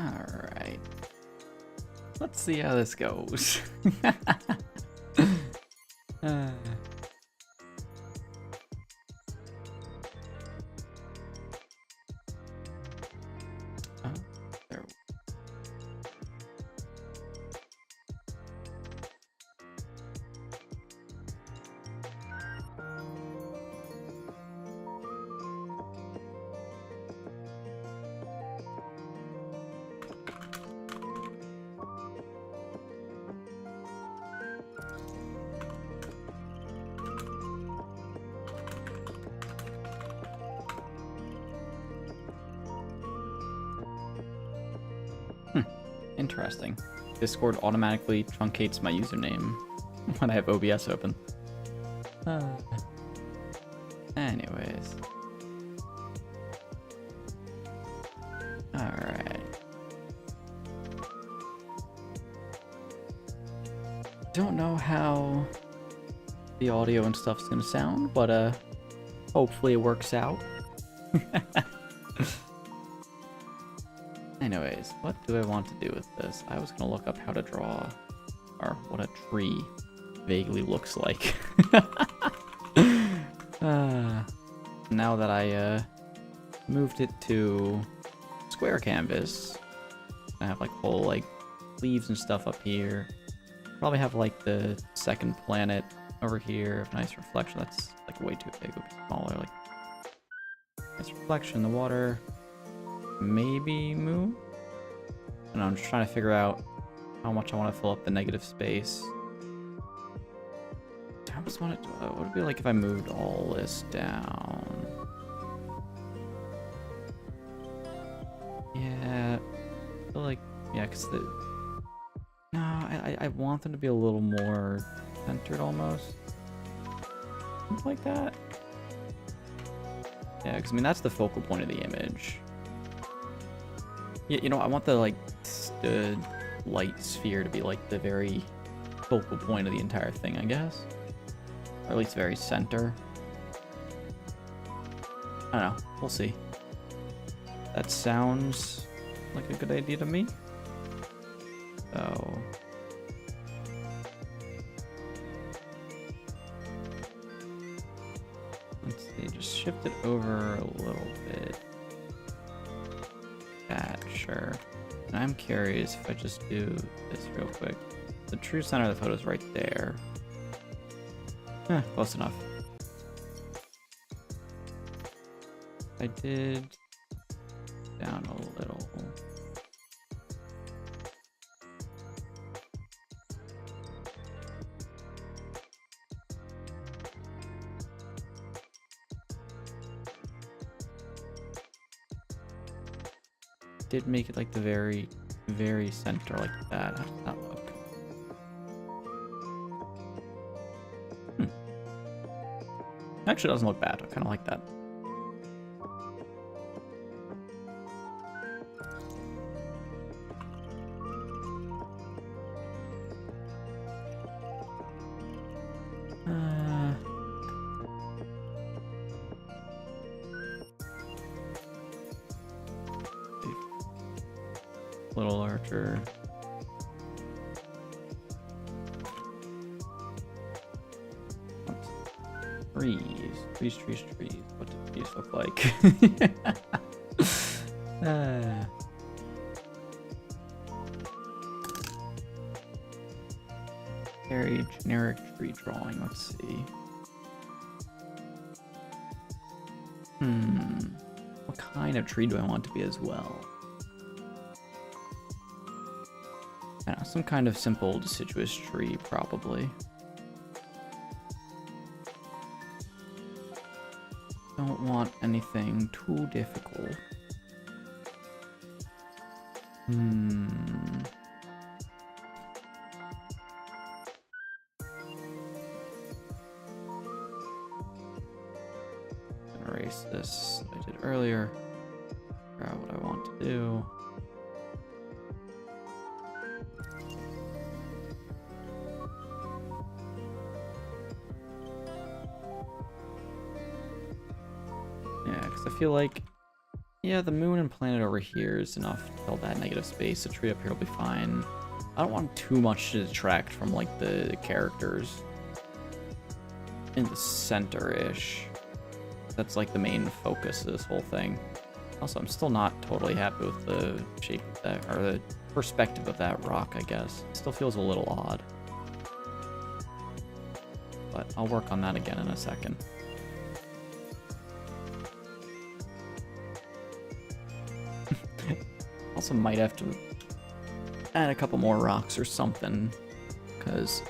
Alright. Let's see how this goes. uh. Oh, there. Interesting. Discord automatically truncates my username when I have OBS open. Anyways. Alright. Don't know how the audio and stuff's gonna sound, but hopefully it works out. Anyways, what do I want to do with this? I was gonna look up how to draw, or what a tree vaguely looks like. Now that I moved it to square canvas, I have like whole like leaves and stuff up here. Probably have like the second planet over here. Nice reflection. That's like way too big. It would be smaller. Like nice reflection. The water. Maybe moon? I don't know, I'm just trying to figure out how much I want to fill up the negative space. I almost want it to, what would it be like if I moved all this down? Yeah, I feel like, yeah, because the... No, I want them to be a little more centered almost. Something like that. Yeah, because I mean, that's the focal point of the image. Yeah, you know, I want the light sphere to be like the very focal point of the entire thing, I guess. Or at least very center. I don't know. We'll see. That sounds like a good idea to me. So... let's see, just shift it over a little bit. That, sure. And I'm curious if I just do this real quick. The true center of the photo is right there. Close enough. I did down a little. Did make it like the very, very center like that. How does that look? Actually, it doesn't look bad. I kind of like that. Little larger. Trees. What do trees look like? Very generic tree drawing. Let's see. What kind of tree do I want to be as well? I don't know, some kind of simple deciduous tree, probably. Don't want anything too difficult. Erase this I did earlier. Figure out what I want to do. Yeah, because I feel like Yeah, the moon and planet over here is enough to fill that negative space. The tree up here will be fine. I don't want too much to detract from, like, the characters in the center-ish. That's, like, the main focus of this whole thing. Also, I'm still not totally happy with the shape of that, or the perspective of that rock, I guess. It still feels a little odd. But I'll work on that again in a second. Also might have to add a couple more rocks or something, because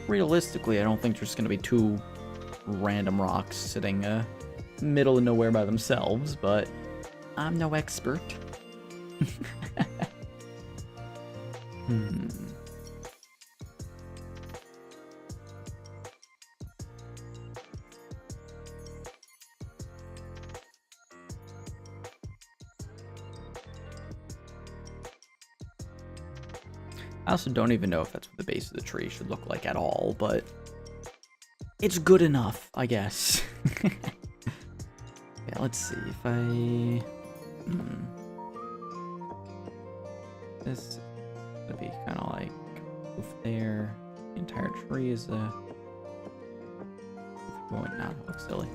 realistically I don't think there's going to be two random rocks sitting middle of nowhere by themselves, but I'm no expert. I also don't even know if that's what the base of the tree should look like at all, but it's good enough, I guess. Yeah, let's see if I... This would be kind of like poof there. The entire tree is a... Going now, it looks silly.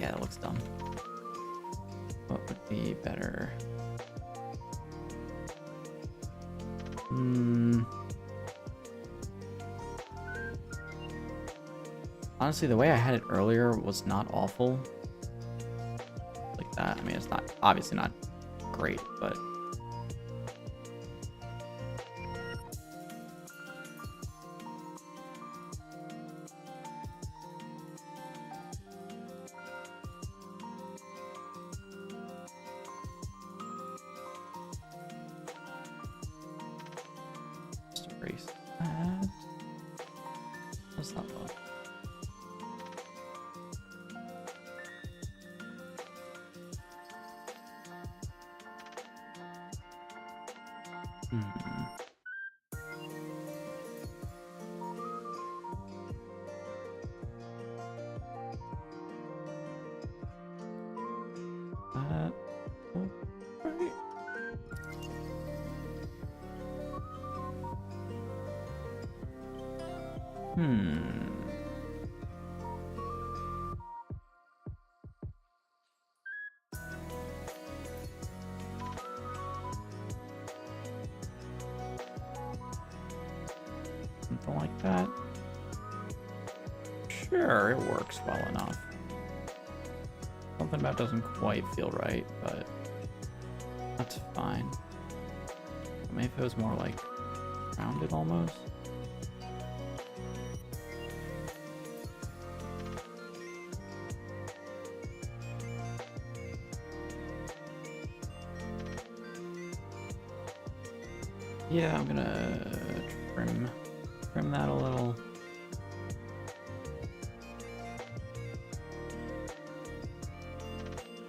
Yeah, that looks dumb. What would be better? Honestly, the way I had it earlier was not awful. Like that. I mean, it's not obviously not great, but just erase that. What's that look? Something like that. Sure, it works well enough. Something about it doesn't quite feel right, but that's fine. Maybe if it was more like rounded almost. Yeah, I'm gonna trim that a little.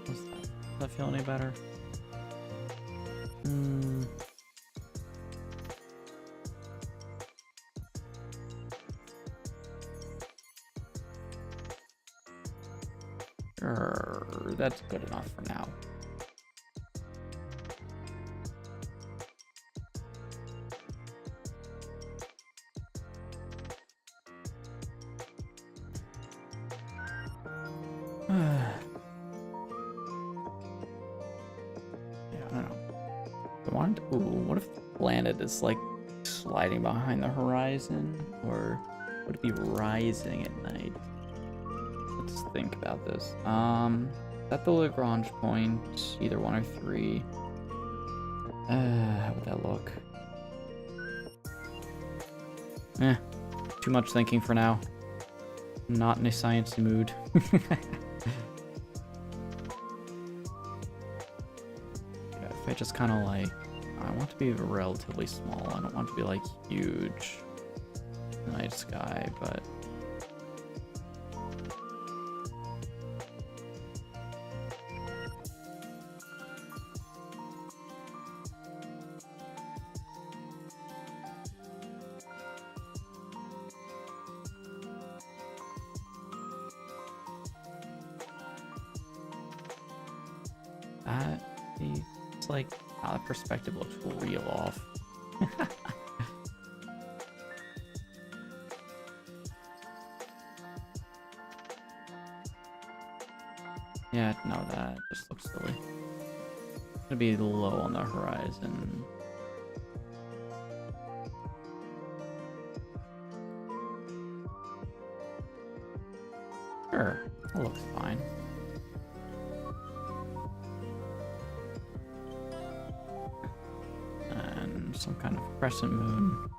Does that feel any better? Sure, that's good enough for now. What if the planet is like sliding behind the horizon, or would it be rising at night? Let's think about this. At the Lagrange point, either 1 or 3. How would that look? Too much thinking for now. Not in a sciencey mood. Yeah, if I just kind of like, I want to be relatively small. I don't want to be like huge night sky, but that. See, it's like, the perspective looks real off. Yeah, no, that just looks silly. It's gonna be low on the horizon. Sure, that looks fine. And some kind of crescent moon.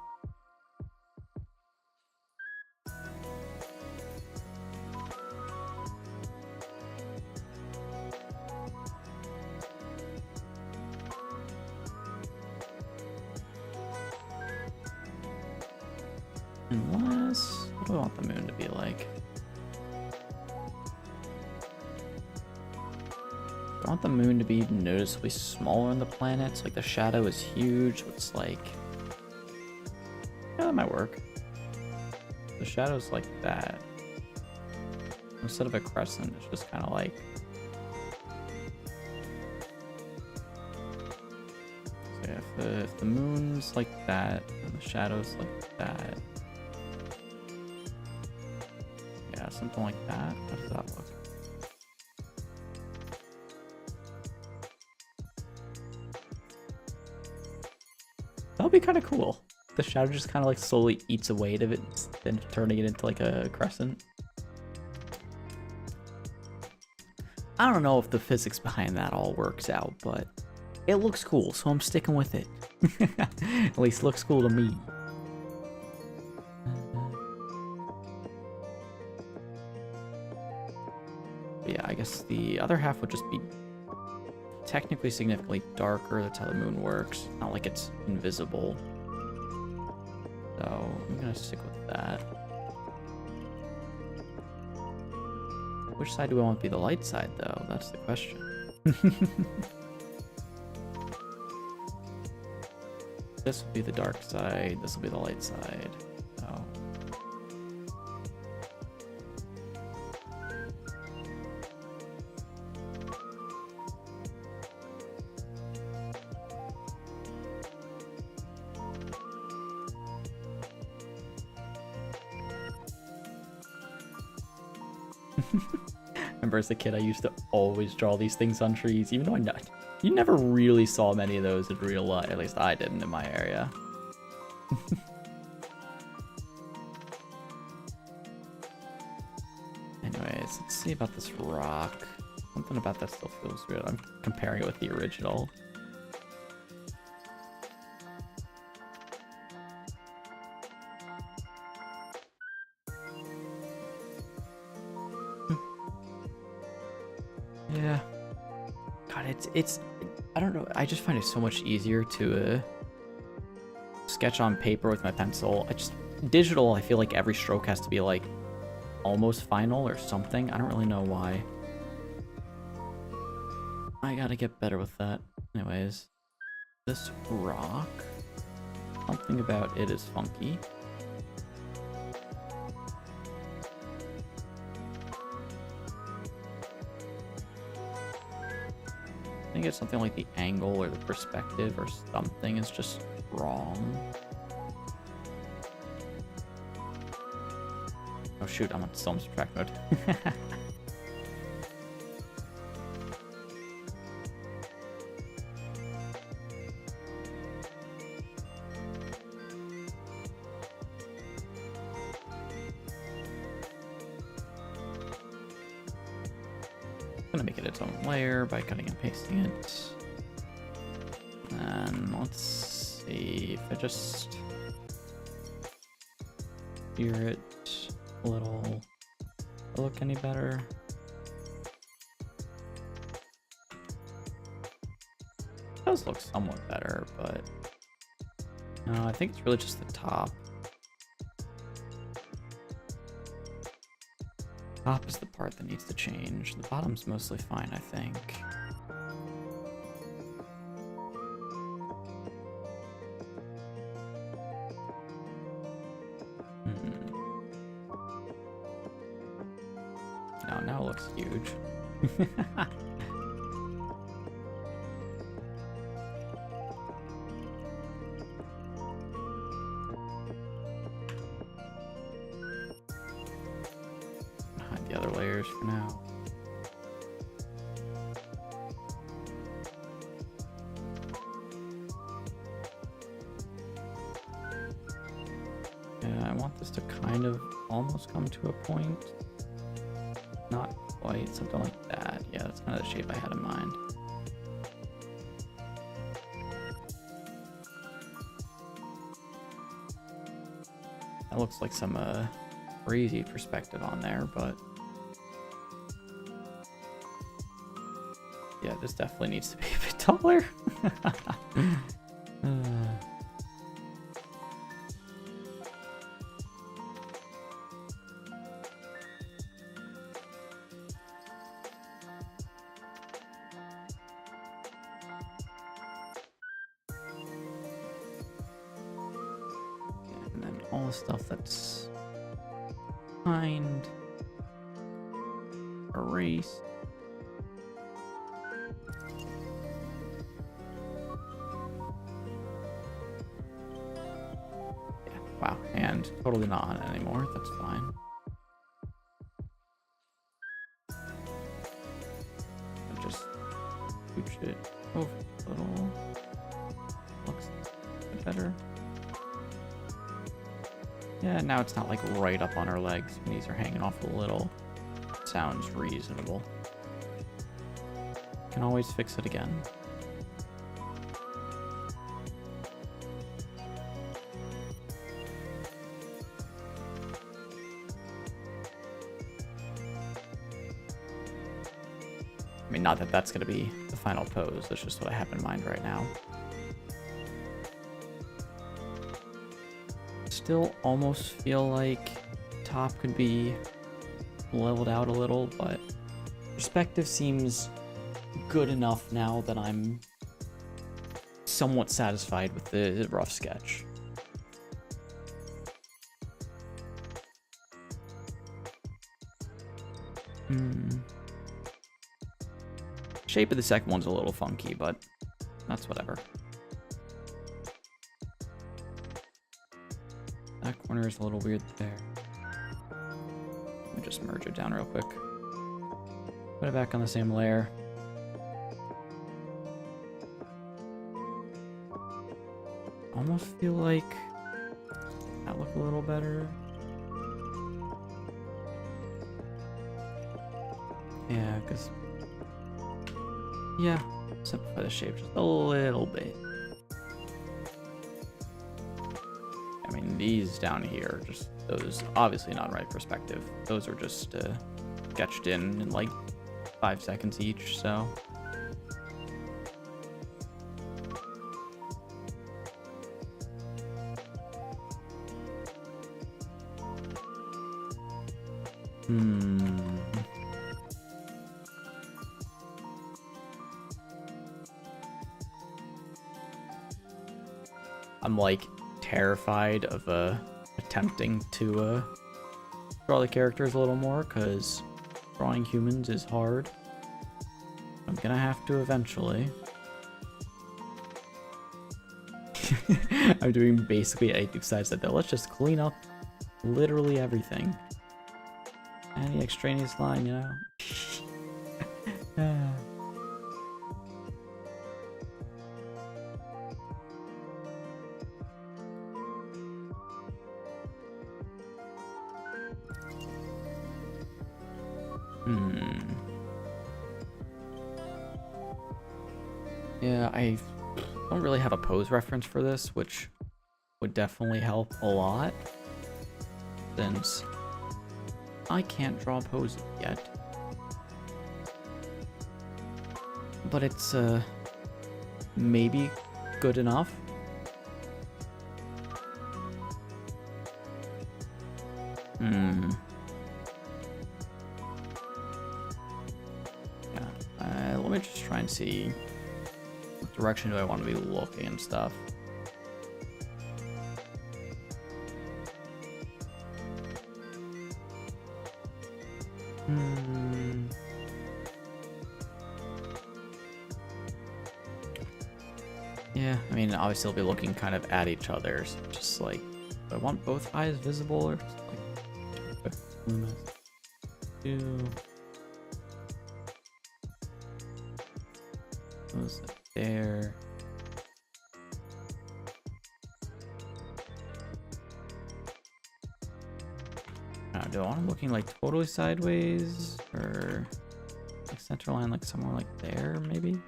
Unless, what do I want the moon to be like? I want the moon to be noticeably smaller than the planets. Like the shadow is huge. So it's like, yeah, that might work. The shadow's like that. Instead of a crescent, it's just kind of like. So yeah, if the moon's like that and the shadow's like that. Yeah, something like that. How does that look? That would be kind of cool. The shadow just kind of like slowly eats away at it, then turning it into like a crescent. I don't know if the physics behind that all works out, but it looks cool, so I'm sticking with it. At least looks cool to me. But yeah, I guess the other half would just be technically significantly darker. That's how the moon works. Not like it's invisible. So I'm gonna stick with that. Which side do I want to be the light side, though? That's the question. This will be the dark side. This will be the light side. So. Remember as a kid, I used to always draw these things on trees, even though you never really saw many of those in real life. At least I didn't in my area. Anyways, let's see about this rock. Something about that still feels weird. I'm comparing it with the original. Yeah. God, it's I don't know. I just find it so much easier to sketch on paper with my pencil. Digital, I feel like every stroke has to be like almost final or something. I don't really know why. I gotta get better with that. Anyways, this rock, something about it is funky. I think it's something like the angle or the perspective or something is just wrong. Oh shoot, I'm still on subtract mode. Gonna make it its own layer by cutting and pasting it. And let's see if I just steer it a little. Will it look any better? It does look somewhat better, but no, I think it's really just the top. Top is the part that needs to change. The bottom's mostly fine, I think. No, now it looks huge. layers for now. Yeah, I want this to kind of almost come to a point. Not quite, something like that. Yeah, that's kind of the shape I had in mind. That looks like some crazy perspective on there, but yeah, this definitely needs to be a bit taller. And then all the stuff that's kind erase. Yeah, wow, and totally not on it anymore. That's fine. I just scooch it over a little. Looks a bit better. Yeah, now it's not like right up on our legs. These are hanging off a little. Sounds reasonable. Can always fix it again. I mean, not that that's going to be the final pose. That's just what I have in mind right now. Still almost feel like top could be leveled out a little, but perspective seems good enough now that I'm somewhat satisfied with the rough sketch. Shape of the second one's a little funky, but that's whatever. That corner is a little weird there. Let me just merge it down real quick. Put it back on the same layer. Almost feel like that looked a little better. Yeah, because... yeah, simplify the shape just a little bit. I mean, these down here, just those, obviously not right perspective. Those are just sketched in like 5 seconds each, so. I'm like terrified of attempting to draw the characters a little more, because drawing humans is hard. I'm gonna have to eventually. I'm doing basically anything besides that though. Let's just clean up literally everything. Any extraneous line, you know? Yeah, I don't really have a pose reference for this, which would definitely help a lot, since I can't draw a pose yet. But it's maybe good enough. Yeah, let me just try and see what direction do I want to be looking and stuff. Yeah, I mean, obviously they'll be looking kind of at each other, so just like, do I want both eyes visible or just like 2. Goes there. Do I want them looking like totally sideways, or like center line, like somewhere like there, maybe?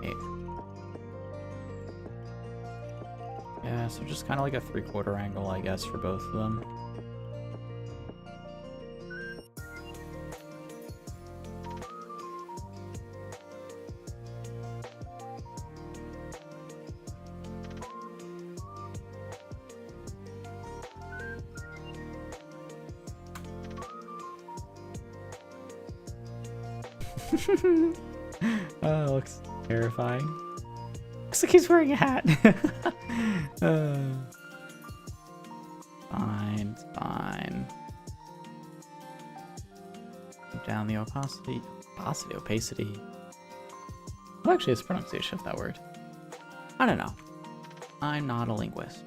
Okay. Yeah, so just kind of like a 3/4 angle, I guess, for both of them. Oh, it looks terrifying. Looks like he's wearing a hat. Fine, it's fine. Down the opacity. Opacity. Well, actually, it's pronunciation of that word. I don't know. I'm not a linguist.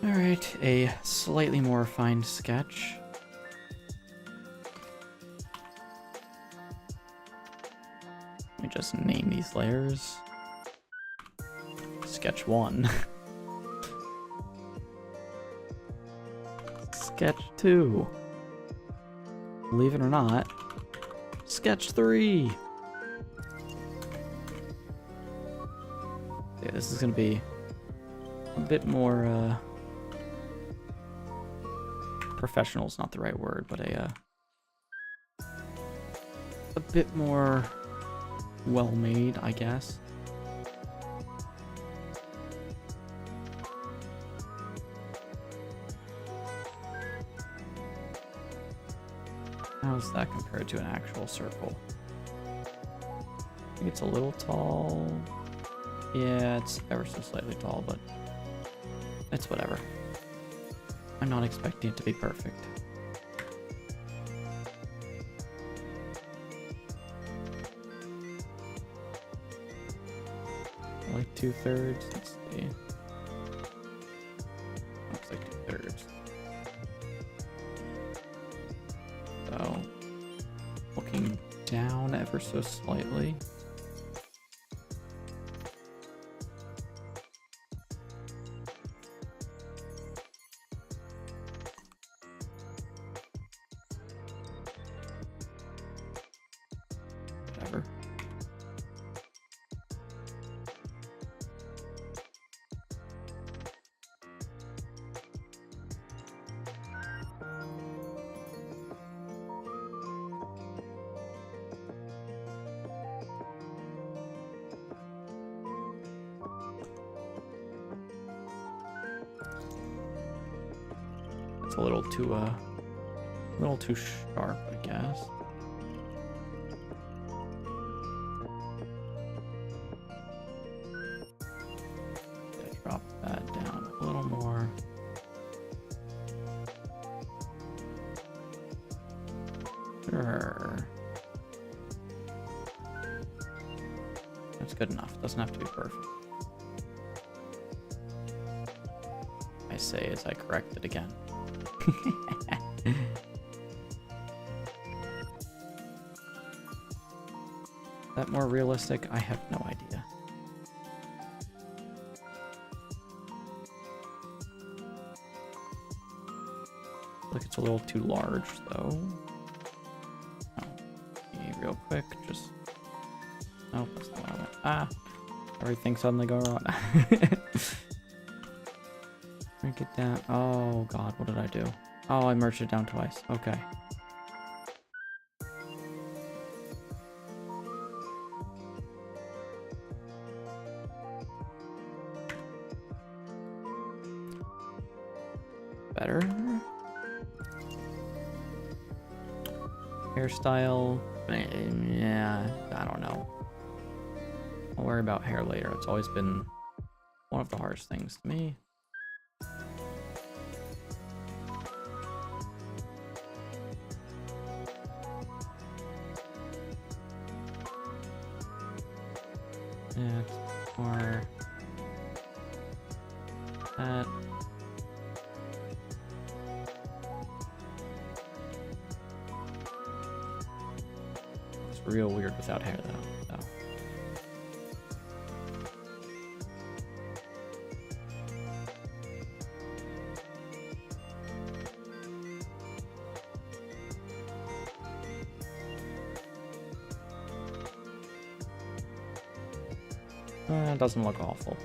Alright, a slightly more refined sketch. Let me just name these layers. Sketch 1. Sketch 2. Believe it or not, Sketch 3. Yeah, this is gonna be a bit more, professional is not the right word, but a bit more well-made, I guess. How's that compared to an actual circle? I think it's a little tall. Yeah, it's ever so slightly tall, but it's whatever. I'm not expecting it to be perfect. Like 2/3. Let's see. Looks like 2/3. So, looking down ever so slightly. Whatever. It's a little too sharp, I guess. Drop that down a little more. Sure. That's good enough. Doesn't have to be perfect. I say as I correct it again. Is that more realistic? I have no idea. Look, it's a little too large, though. Oh, real quick, just... Nope, that's not what I want. Ah! Everything suddenly go wrong. Break it down. Oh, God, what did I do? Oh, I merged it down twice. Okay. Better. Hairstyle. Yeah, I don't know. I'll worry about hair later. It's always been one of the hardest things to me. Yeah, it's more that. It's real weird without hair though. So. It doesn't look awful.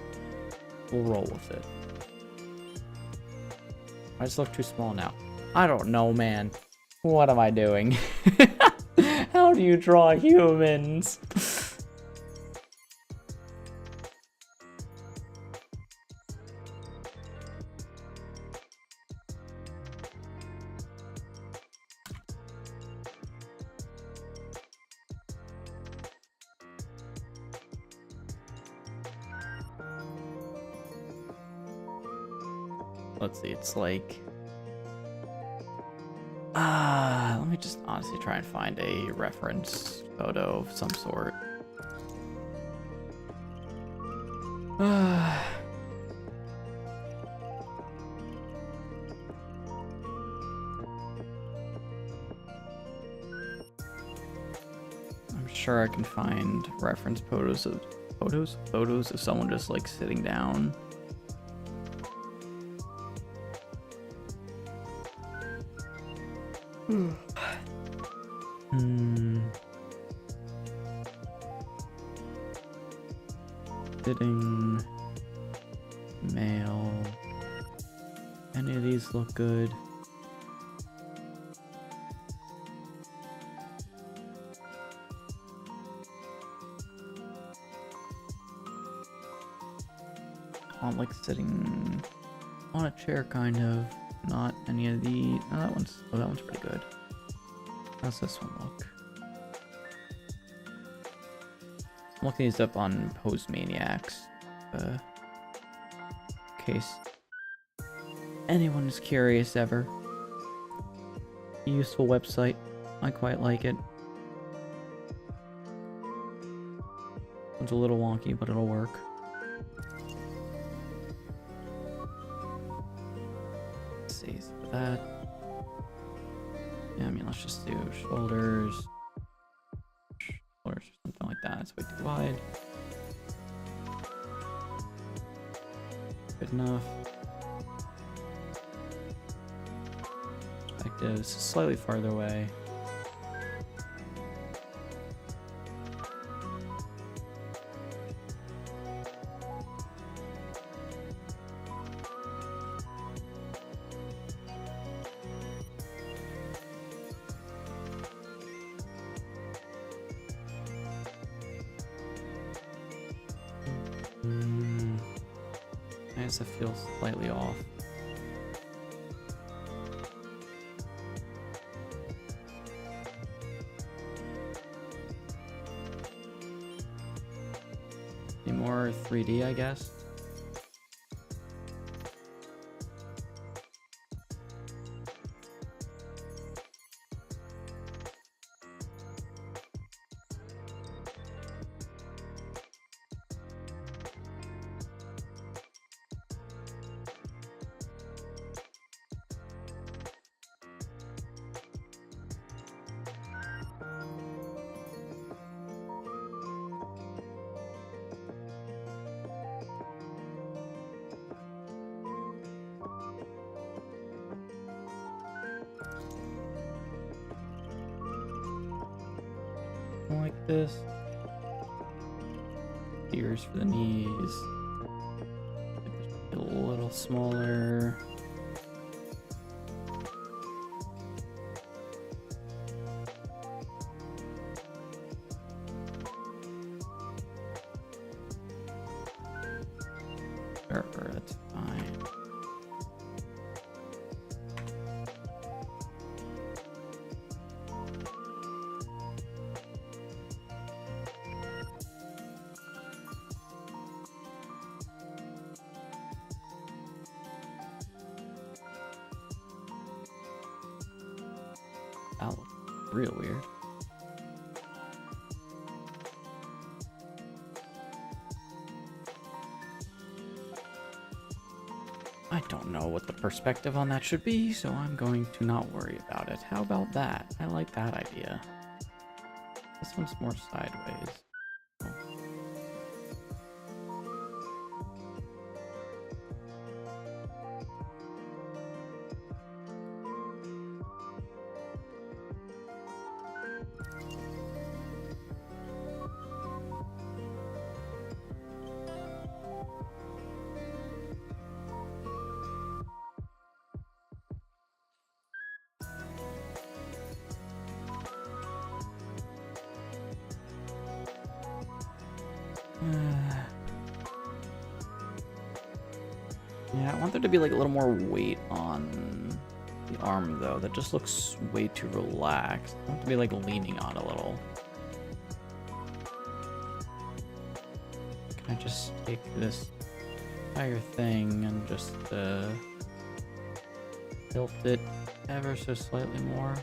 We'll roll with it. I just look too small now. I don't know, man. What am I doing? How do you draw humans? Let's see, it's like... let me just honestly try and find a reference photo of some sort. I'm sure I can find reference photos of someone just like sitting down. Sitting male. Any of these look good? On like sitting on a chair, kind of. Not any of the. Oh, that one's pretty good. How's this one look? I'm looking these up on Postmaniacs. In case anyone is curious ever. A useful website. I quite like it. It's a little wonky, but it'll work. Let's see, so that. Yeah, I mean, let's just do shoulders. Shoulders or something like that. It's way too wide. Good enough. Perspectives slightly farther away. I guess it feels slightly off. Be more 3D, I guess. Like this. Ears for the knees. A little smaller. Sure, that's fine. That looks real weird. I don't know what the perspective on that should be, so I'm going to not worry about it. How about that? I like that idea. This one's more sideways. Oh. Yeah, I want there to be like a little more weight on the arm though. That just looks way too relaxed. I want to be like leaning on a little. Can I just take this entire thing and just tilt it ever so slightly more?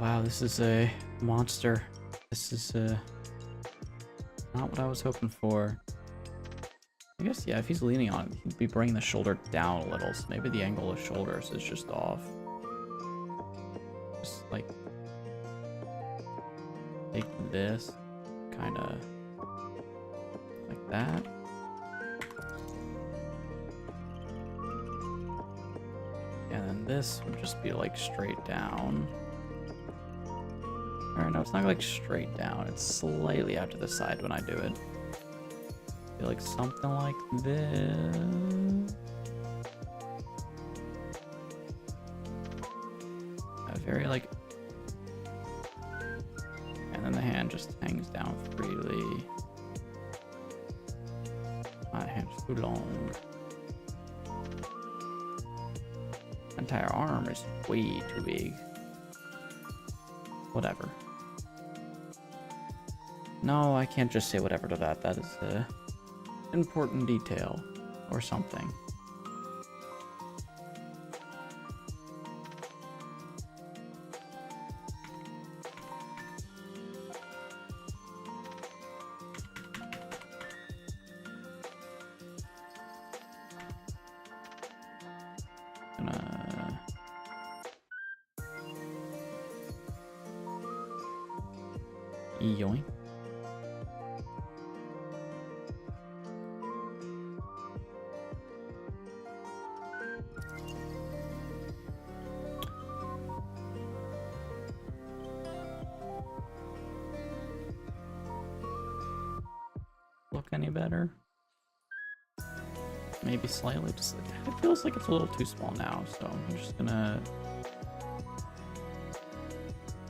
Wow, this is a monster. This is not what I was hoping for. I guess, yeah, if he's leaning on it, he'd be bringing the shoulder down a little, so maybe the angle of shoulders is just off. Just like take this, kind of like that. And then this would just be like straight down. Or no, it's not like straight down. It's slightly out to the side when I do it. Feel like something like this. A very like, and then the hand just hangs down freely. My hand's too long. Entire arm is way too big. Whatever. No, I can't just say whatever to that. That is an important detail or something. Yoink. Look any better? Maybe slightly. Just it feels like it's a little too small now, so I'm just gonna.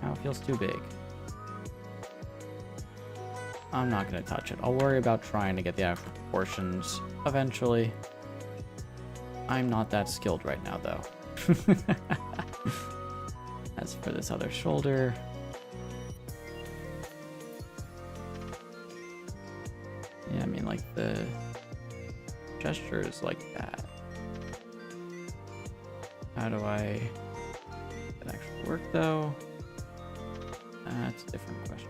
Now it feels too big. I'm not going to touch it. I'll worry about trying to get the actual proportions eventually. I'm not that skilled right now, though. As for this other shoulder... Yeah, I mean, like, the gesture is like that. How do I... It actually work, though? That's a different question.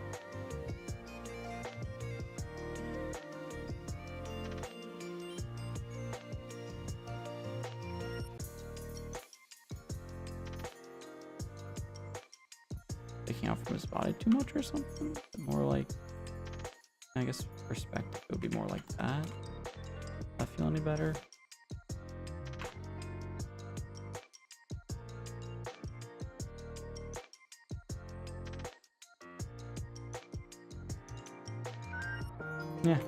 Taking out from his body too much or something? More like, I guess perspective would be more like that. Does that feel any better? Yeah.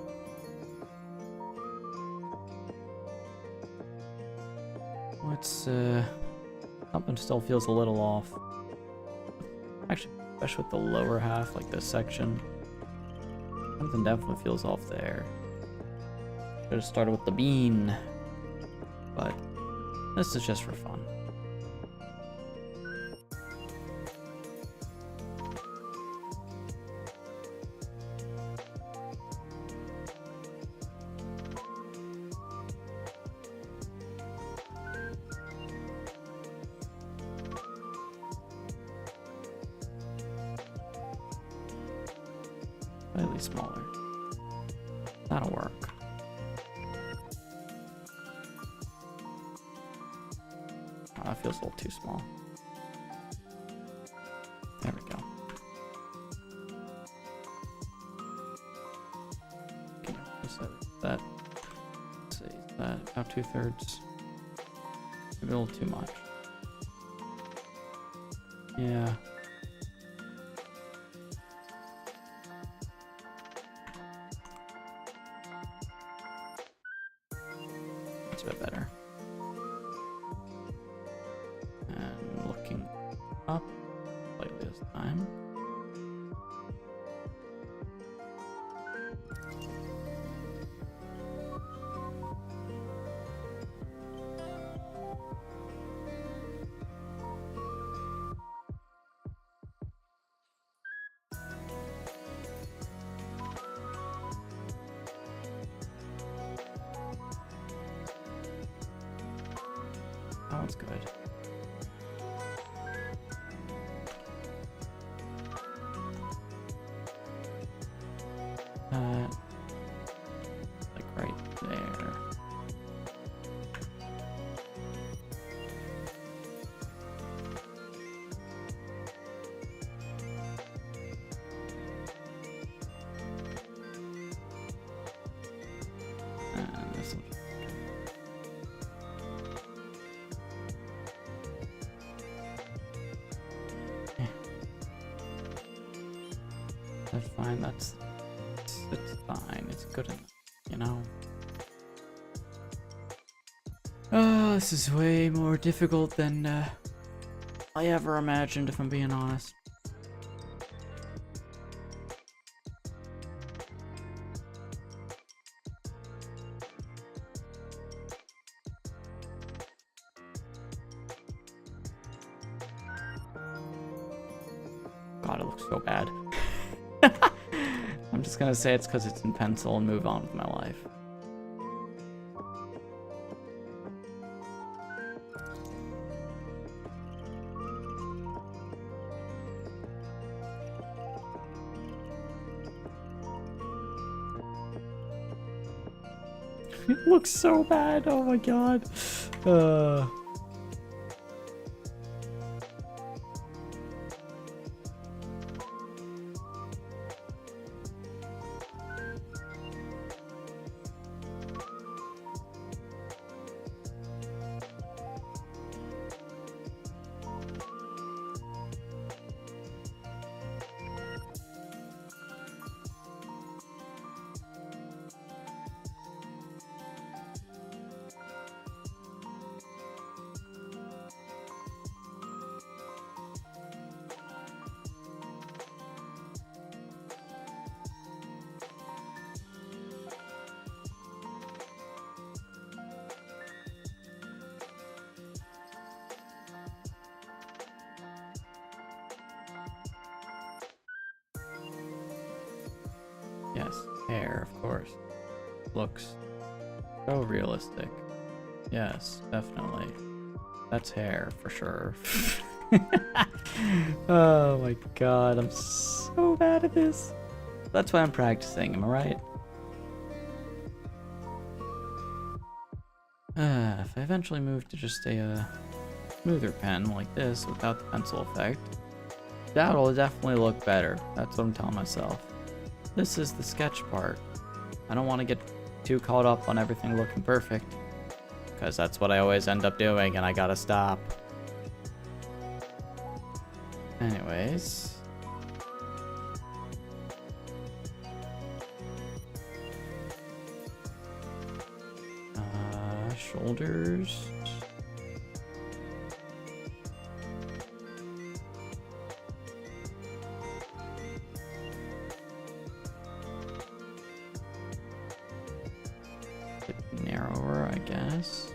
What's something still feels a little off. Actually, especially with the lower half, like this section. Something definitely feels off there. Should have started with the bean. But This is just for fun. Slightly smaller. That'll work. Oh, that feels a little too small. There we go. Okay, so that. Let's see, is that about 2/3? Maybe a little too much. Yeah. That's a bit better. And looking up slightly this time. That one's good. Like right there. And this one. That's fine, it's fine, it's good enough, you know? Oh, this is way more difficult than I ever imagined, if I'm being honest. God, it looks so bad. I'm just gonna say it's because it's in pencil and move on with my life. It looks so bad, oh my god. Yes, hair, of course. Looks so realistic. Yes, definitely. That's hair, for sure. Oh my god, I'm so bad at this. That's why I'm practicing, am I right? If I eventually move to just a smoother pen like this without the pencil effect, that'll definitely look better. That's what I'm telling myself. This is the sketch part. I don't want to get too caught up on everything looking perfect, because that's what I always end up doing and I gotta stop. Anyways. Shoulders. Bit narrower, I guess.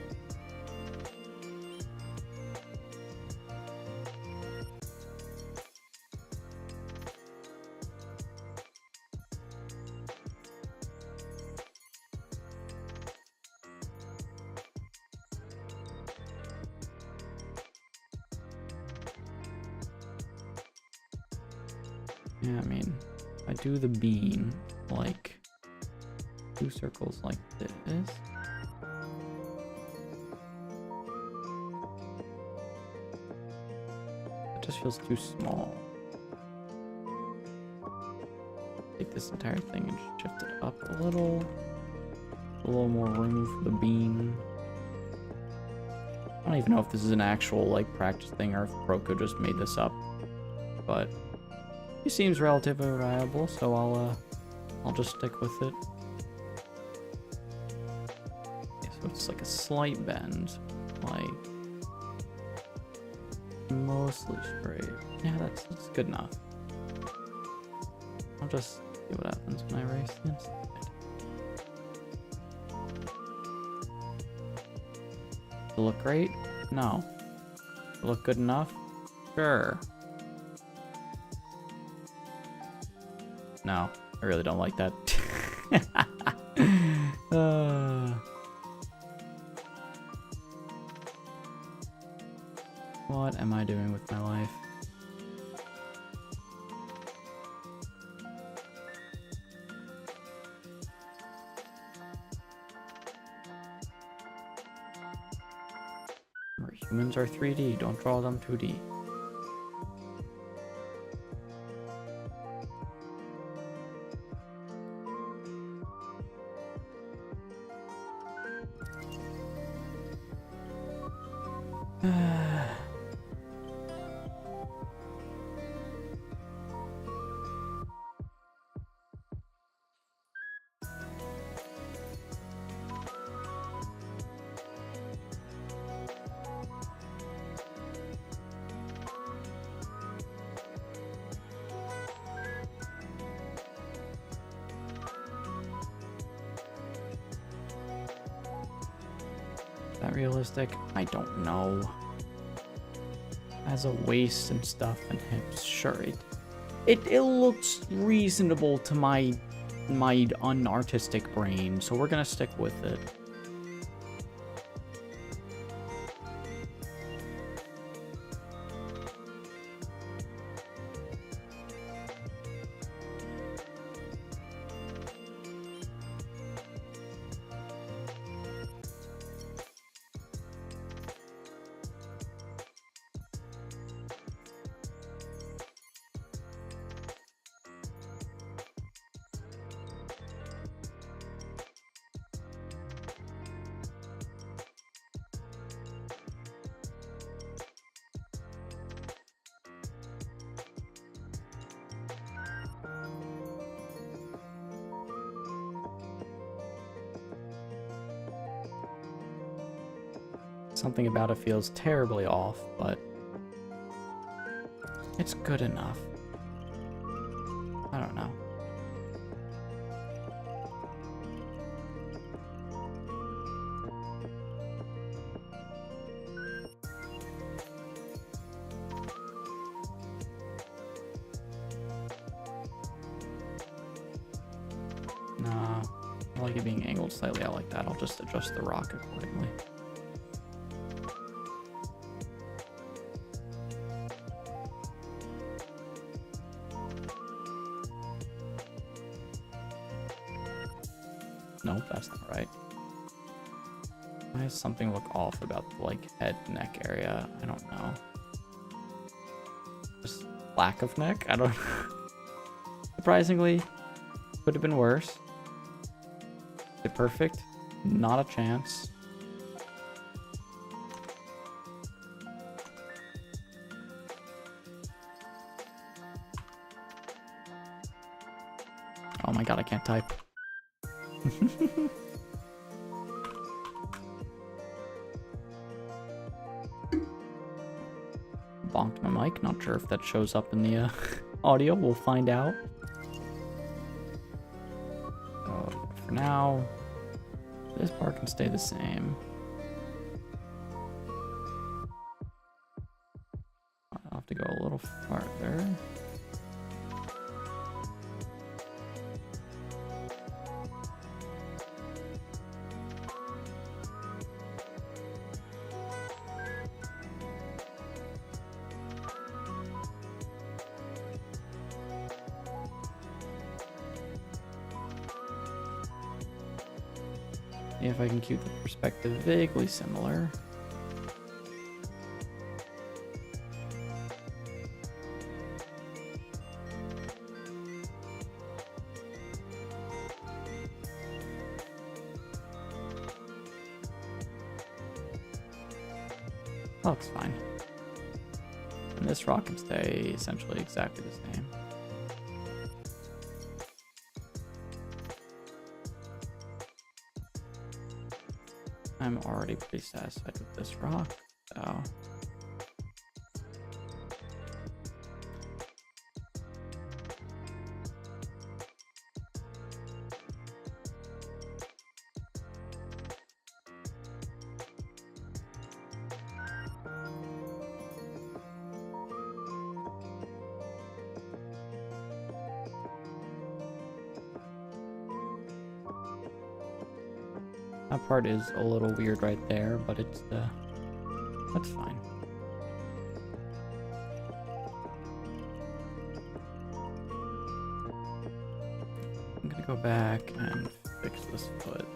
Yeah, I mean, if I do the bean, like, 2 circles like this. It just feels too small. Take this entire thing and shift it up a little more room for the bean. I don't even know if this is an actual like practice thing or if Proko just made this up, but he seems relatively reliable, so I'll just stick with it. Okay, so it's like a slight bend, like mostly straight. Yeah, that's good enough. I'll just see what happens when I erase the inside. Does it look great? No. Does it look good enough? Sure. No, I really don't like that. What am I doing with my life? Humans are 3D, don't draw them 2D. Is that realistic? I don't know. As a waist and stuff and hips, sure, it looks reasonable to my unartistic brain, so we're gonna stick with it. Something about it feels terribly off, but it's good enough. I don't know. Nah, I like it being angled slightly. I like that. I'll just adjust the rock accordingly. Nope, that's not right. Why does something look off about the, like, head, neck area? I don't know. Just lack of neck? I don't Surprisingly, could have been worse. Is it perfect? Not a chance. Oh my god, I can't type. Bonked my mic. Not sure if that shows up in the audio. We'll find out. So for now, this part can stay the same. I'll have to go a little farther. See if I can keep the perspective vaguely similar. That looks fine. And this rock can stay essentially exactly the same. I'm already pretty satisfied with this rock, so... That part is a little weird right there, but it's that's fine. I'm gonna go back and fix this foot.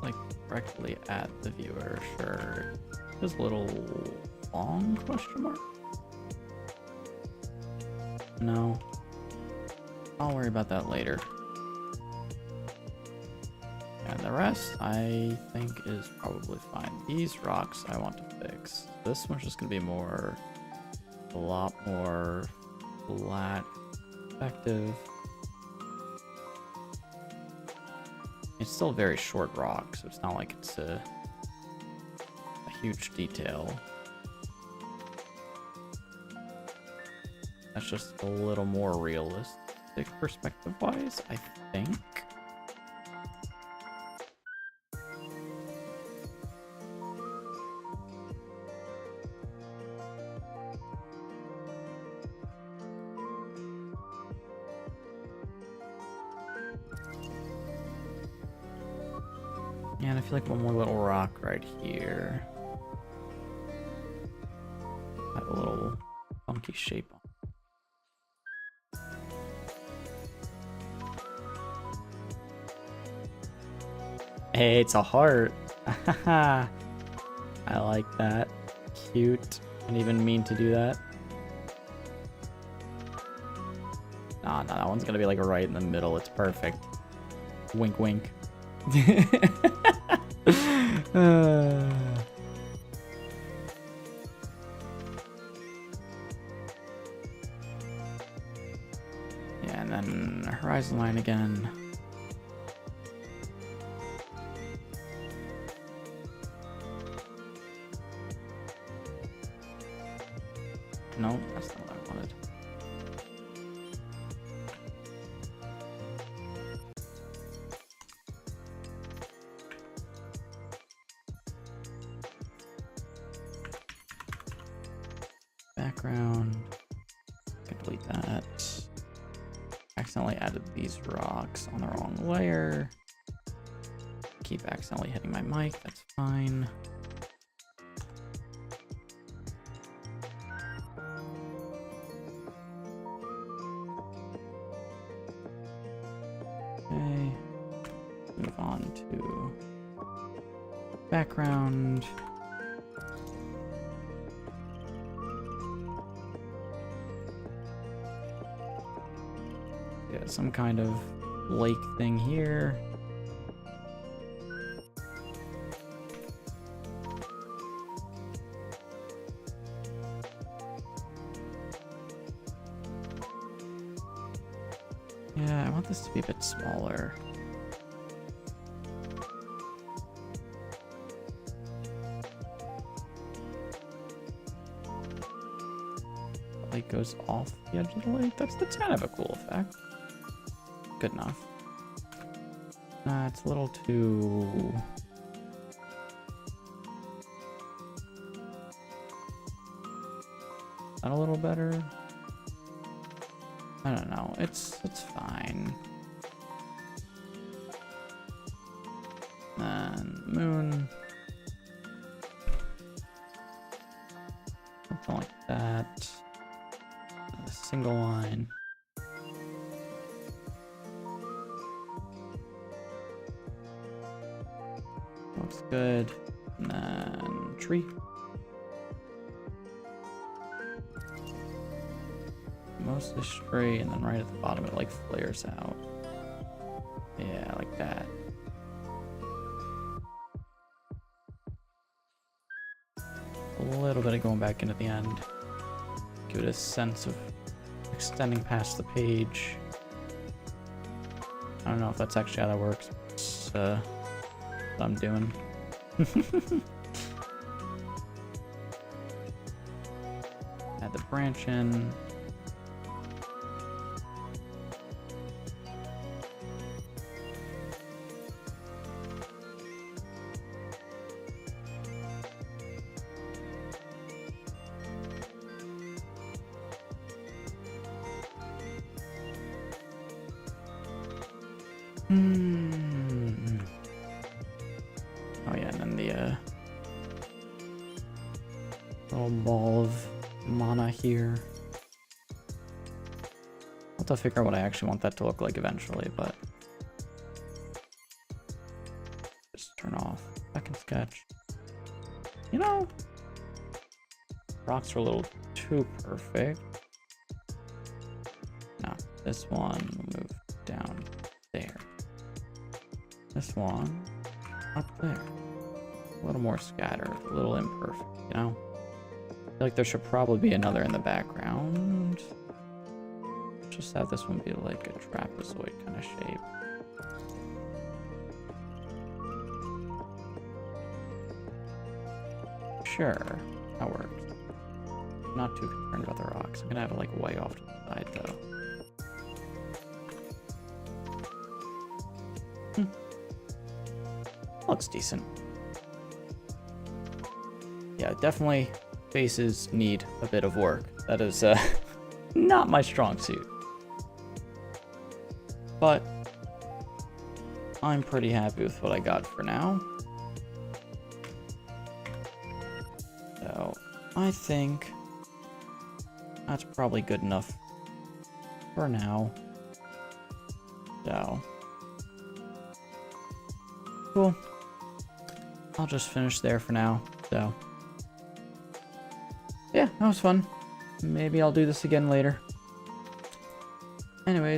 Like directly at the viewer, sure. This little long question mark? No. I'll worry about that later. And the rest, I think, is probably fine. These rocks I want to fix. This one's just gonna be a lot more flat, effective. It's still a very short rock, so it's not like it's a huge detail. That's just a little more realistic perspective-wise, I think. And I feel like one more little rock right here. Have a little funky shape on. Hey, it's a heart. I like that. Cute. I didn't even mean to do that. Nah, that one's gonna be like right in the middle. It's perfect. Wink, wink. Yeah, and then horizon line again. No, that's not what I wanted. Background. Can delete that. Accidentally added these rocks on the wrong layer. Keep accidentally hitting my mic, that's fine. Okay, move on to background. Yeah, some kind of lake thing here. Yeah, I want this to be a bit smaller. The lake goes off the edge of the lake. That's kind of a cool effect. Good enough. It's a little too... Not a little better? I don't know. It's fine. And moon. Something like that. a single line. Looks good. And then tree. Mostly straight, and then right at the bottom it like flares out. Yeah, like that. A little bit of going back in at the end. Give it a sense of extending past the page. I don't know if that's actually how that works. It's what I'm doing. Add the branch in. Oh yeah, and then the little ball of mana here. I'll have to figure out what I actually want that to look like eventually, but just turn off second sketch. You know, rocks are a little too perfect. No, this one will move down there. This one up there. A little more scattered, a little imperfect, you know? I feel like there should probably be another in the background. Just have this one be like a trapezoid kind of shape. Sure, that works. Not too concerned about the rocks. I'm gonna have it like way off to the side though. Looks decent. Yeah, definitely faces need a bit of work. That is not my strong suit. But I'm pretty happy with what I got for now. So I think that's probably good enough for now. So cool. I'll just finish there for now. So yeah, that was fun. Maybe I'll do this again later. Anyway.